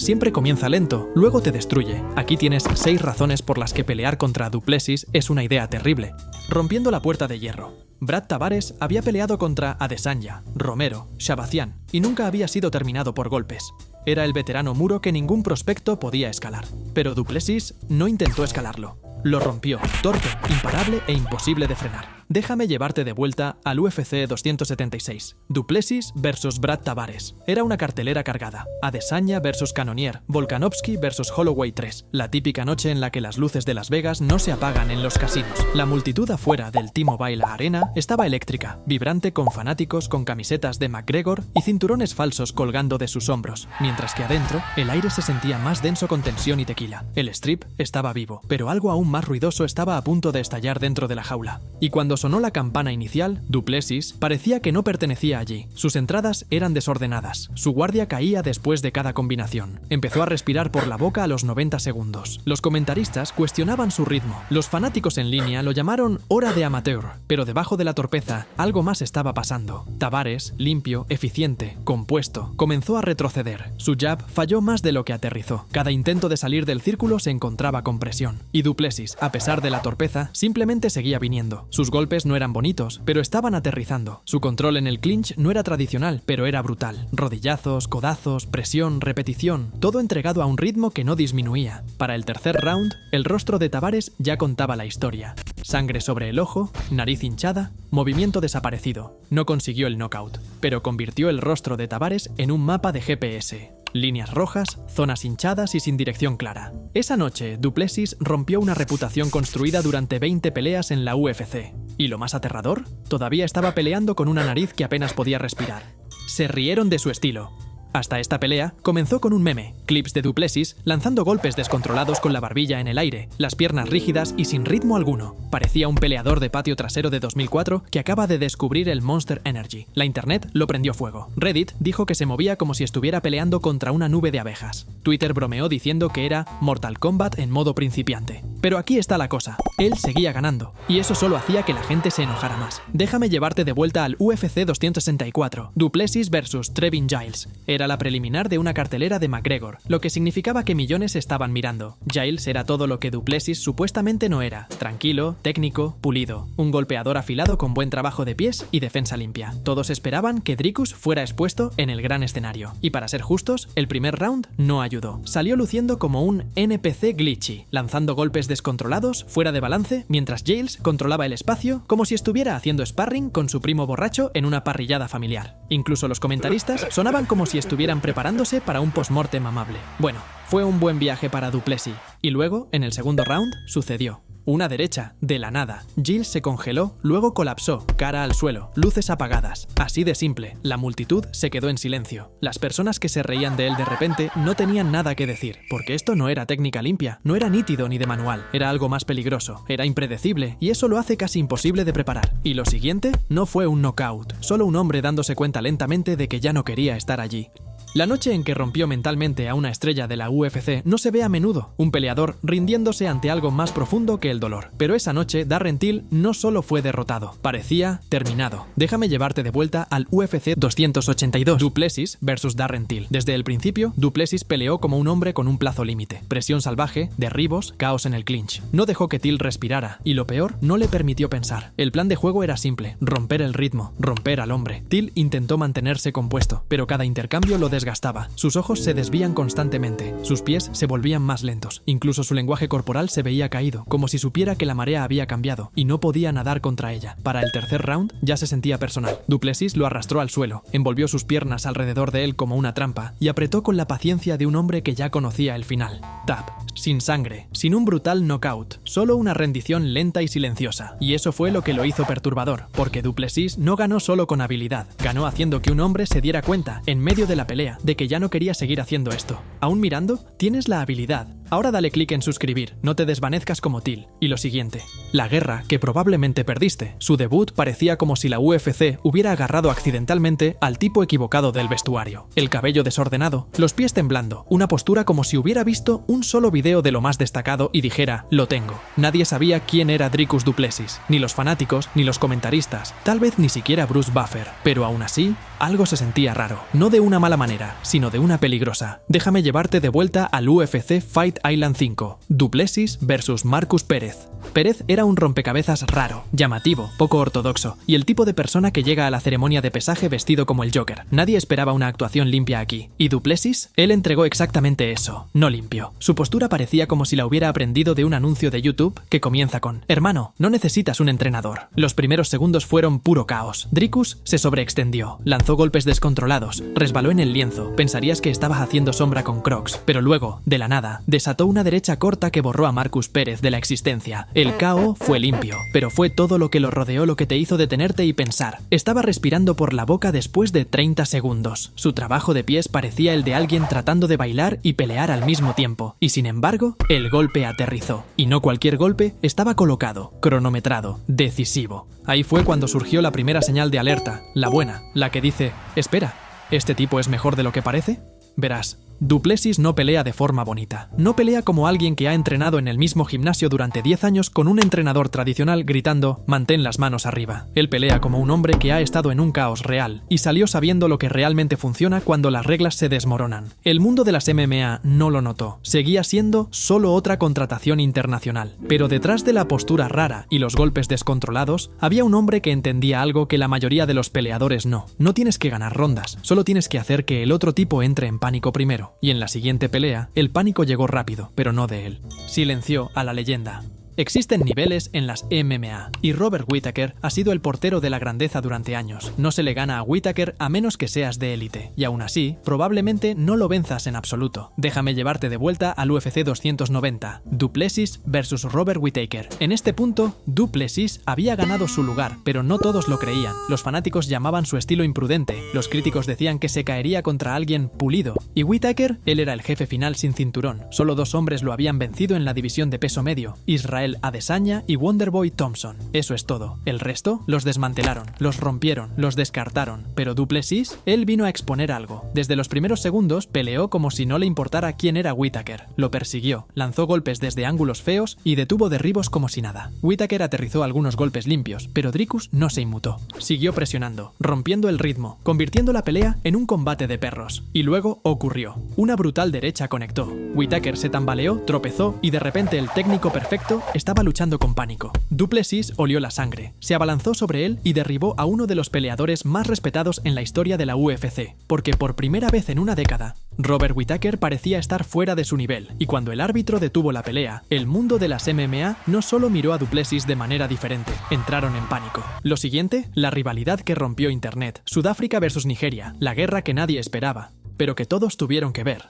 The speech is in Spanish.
siempre comienza lento, luego te destruye. Aquí tienes 6 razones por las que pelear contra du Plessis es una idea terrible. Rompiendo la puerta de hierro. Brad Tavares había peleado contra Adesanya, Romero, Shabazian y nunca había sido terminado por golpes. Era el veterano muro que ningún prospecto podía escalar. Pero du Plessis no intentó escalarlo. Lo rompió, torpe, imparable e imposible de frenar. Déjame llevarte de vuelta al UFC 276. Du Plessis vs Brad Tavares. Era una cartelera cargada. Adesanya vs Cannonier, Volkanovski vs Holloway 3. La típica noche en la que las luces de Las Vegas no se apagan en los casinos. La multitud afuera del T-Mobile Arena estaba eléctrica, vibrante, con fanáticos con camisetas de McGregor y cinturones falsos colgando de sus hombros, mientras que adentro el aire se sentía más denso con tensión y tequila. El strip estaba vivo, pero algo aún más ruidoso estaba a punto de estallar dentro de la jaula. Y cuando sonó la campana inicial, du Plessis parecía que no pertenecía allí. Sus entradas eran desordenadas. Su guardia caía después de cada combinación. Empezó a respirar por la boca a los 90 segundos. Los comentaristas cuestionaban su ritmo. Los fanáticos en línea lo llamaron hora de amateur, pero debajo de la torpeza algo más estaba pasando. Tavares, limpio, eficiente, compuesto, comenzó a retroceder. Su jab falló más de lo que aterrizó. Cada intento de salir del círculo se encontraba con presión. Y du Plessis, a pesar de la torpeza, simplemente seguía viniendo. Sus golpes no eran bonitos, pero estaban aterrizando. Su control en el clinch no era tradicional, pero era brutal. Rodillazos, codazos, presión, repetición, todo entregado a un ritmo que no disminuía. Para el tercer round, el rostro de Tavares ya contaba la historia. Sangre sobre el ojo, nariz hinchada, movimiento desaparecido. No consiguió el knockout, pero convirtió el rostro de Tavares en un mapa de GPS. Líneas rojas, zonas hinchadas y sin dirección clara. Esa noche, du Plessis rompió una reputación construida durante 20 peleas en la UFC. ¿Y lo más aterrador? Todavía estaba peleando con una nariz que apenas podía respirar. Se rieron de su estilo. Hasta esta pelea comenzó con un meme, clips de du Plessis lanzando golpes descontrolados con la barbilla en el aire, las piernas rígidas y sin ritmo alguno. Parecía un peleador de patio trasero de 2004 que acaba de descubrir el Monster Energy. La internet lo prendió fuego. Reddit dijo que se movía como si estuviera peleando contra una nube de abejas. Twitter bromeó diciendo que era Mortal Kombat en modo principiante. Pero aquí está la cosa, él seguía ganando, y eso solo hacía que la gente se enojara más. Déjame llevarte de vuelta al UFC 264, du Plessis vs Trevin Giles. Era la preliminar de una cartelera de McGregor, lo que significaba que millones estaban mirando. Giles era todo lo que du Plessis supuestamente no era: tranquilo, técnico, pulido, un golpeador afilado con buen trabajo de pies y defensa limpia. Todos esperaban que Dricus fuera expuesto en el gran escenario, y para ser justos, el primer round no ayudó. Salió luciendo como un NPC glitchy, lanzando golpes descontrolados, fuera de balance, mientras Giles controlaba el espacio como si estuviera haciendo sparring con su primo borracho en una parrillada familiar. Incluso los comentaristas sonaban como si estuvieran preparándose para un post-mortem amable. Bueno, fue un buen viaje para du Plessis. Y luego, en el segundo round, sucedió. Una derecha, de la nada. Giles se congeló, luego colapsó, cara al suelo, luces apagadas. Así de simple. La multitud se quedó en silencio. Las personas que se reían de él de repente no tenían nada que decir, porque esto no era técnica limpia, no era nítido ni de manual, era algo más peligroso, era impredecible, y eso lo hace casi imposible de preparar. Y lo siguiente no fue un knockout, solo un hombre dándose cuenta lentamente de que ya no quería estar allí. La noche en que rompió mentalmente a una estrella de la UFC no se ve a menudo, un peleador rindiéndose ante algo más profundo que el dolor. Pero esa noche Darren Till no solo fue derrotado, parecía terminado. Déjame llevarte de vuelta al UFC 282, du Plessis vs Darren Till. Desde el principio, du Plessis peleó como un hombre con un plazo límite. Presión salvaje, derribos, caos en el clinch. No dejó que Till respirara, y lo peor, no le permitió pensar. El plan de juego era simple: romper el ritmo, romper al hombre. Till intentó mantenerse compuesto, pero cada intercambio lo desgastaba. Sus ojos se desvían constantemente, sus pies se volvían más lentos, incluso su lenguaje corporal se veía caído, como si supiera que la marea había cambiado y no podía nadar contra ella. Para el tercer round ya se sentía personal. Du Plessis lo arrastró al suelo, envolvió sus piernas alrededor de él como una trampa y apretó con la paciencia de un hombre que ya conocía el final. Tap, sin sangre, sin un brutal knockout, solo una rendición lenta y silenciosa. Y eso fue lo que lo hizo perturbador, porque du Plessis no ganó solo con habilidad, ganó haciendo que un hombre se diera cuenta, en medio de la pelea, de que ya no quería seguir haciendo esto. ¿Aún mirando? Tienes la habilidad. Ahora dale clic en suscribir, no te desvanezcas como Till. Y lo siguiente, la guerra que probablemente perdiste. Su debut parecía como si la UFC hubiera agarrado accidentalmente al tipo equivocado del vestuario. El cabello desordenado, los pies temblando, una postura como si hubiera visto un solo video de lo más destacado y dijera, lo tengo. Nadie sabía quién era Dricus du Plessis, ni los fanáticos, ni los comentaristas, tal vez ni siquiera Bruce Buffer. Pero aún así, algo se sentía raro. No de una mala manera, sino de una peligrosa. Déjame llevarte de vuelta al UFC Fight Island 5. Du Plessis versus Marcus Pérez. Pérez era un rompecabezas raro, llamativo, poco ortodoxo, y el tipo de persona que llega a la ceremonia de pesaje vestido como el Joker. Nadie esperaba una actuación limpia aquí. ¿Y Du Plessis? Él entregó exactamente eso, no limpio. Su postura parecía como si la hubiera aprendido de un anuncio de YouTube que comienza con: hermano, no necesitas un entrenador. Los primeros segundos fueron puro caos. Dricus se sobreextendió, lanzó golpes descontrolados, resbaló en el lienzo, pensarías que estabas haciendo sombra con Crocs, pero luego, de la nada, desató una derecha corta que borró a Marcus Pérez de la existencia. El KO fue limpio, pero fue todo lo que lo rodeó lo que te hizo detenerte y pensar. Estaba respirando por la boca después de 30 segundos. Su trabajo de pies parecía el de alguien tratando de bailar y pelear al mismo tiempo, y sin embargo, el golpe aterrizó. Y no cualquier golpe, estaba colocado, cronometrado, decisivo. Ahí fue cuando surgió la primera señal de alerta, la buena, la que dice: espera, ¿este tipo es mejor de lo que parece? Verás, Du Plessis no pelea de forma bonita. No pelea como alguien que ha entrenado en el mismo gimnasio durante 10 años con un entrenador tradicional gritando: mantén las manos arriba. Él pelea como un hombre que ha estado en un caos real y salió sabiendo lo que realmente funciona cuando las reglas se desmoronan. El mundo de las MMA no lo notó. Seguía siendo solo otra contratación internacional. Pero detrás de la postura rara y los golpes descontrolados, había un hombre que entendía algo que la mayoría de los peleadores no. No tienes que ganar rondas, solo tienes que hacer que el otro tipo entre en pánico primero. Y en la siguiente pelea, el pánico llegó rápido, pero no de él. Silenció a la leyenda. Existen niveles en las MMA, y Robert Whittaker ha sido el portero de la grandeza durante años. No se le gana a Whittaker a menos que seas de élite, y aún así, probablemente no lo venzas en absoluto. Déjame llevarte de vuelta al UFC 290, Du Plessis versus Robert Whittaker. En este punto, Du Plessis había ganado su lugar, pero no todos lo creían. Los fanáticos llamaban su estilo imprudente, los críticos decían que se caería contra alguien pulido. Y Whittaker, él era el jefe final sin cinturón. Solo 2 hombres lo habían vencido en la división de peso medio: Israel Adesanya y Wonderboy Thompson. Eso es todo. El resto los desmantelaron, los rompieron, los descartaron. Pero Du Plessis, él vino a exponer algo. Desde los primeros segundos peleó como si no le importara quién era Whittaker. Lo persiguió, lanzó golpes desde ángulos feos y detuvo derribos como si nada. Whittaker aterrizó algunos golpes limpios, pero Dricus no se inmutó. Siguió presionando, rompiendo el ritmo, convirtiendo la pelea en un combate de perros. Y luego ocurrió. Una brutal derecha conectó. Whittaker se tambaleó, tropezó y de repente el técnico perfecto estaba luchando con pánico. Du Plessis olió la sangre, se abalanzó sobre él y derribó a uno de los peleadores más respetados en la historia de la UFC, porque por primera vez en una década, Robert Whittaker parecía estar fuera de su nivel, y cuando el árbitro detuvo la pelea, el mundo de las MMA no solo miró a Du Plessis de manera diferente, entraron en pánico. Lo siguiente, la rivalidad que rompió internet, Sudáfrica versus Nigeria, la guerra que nadie esperaba, pero que todos tuvieron que ver.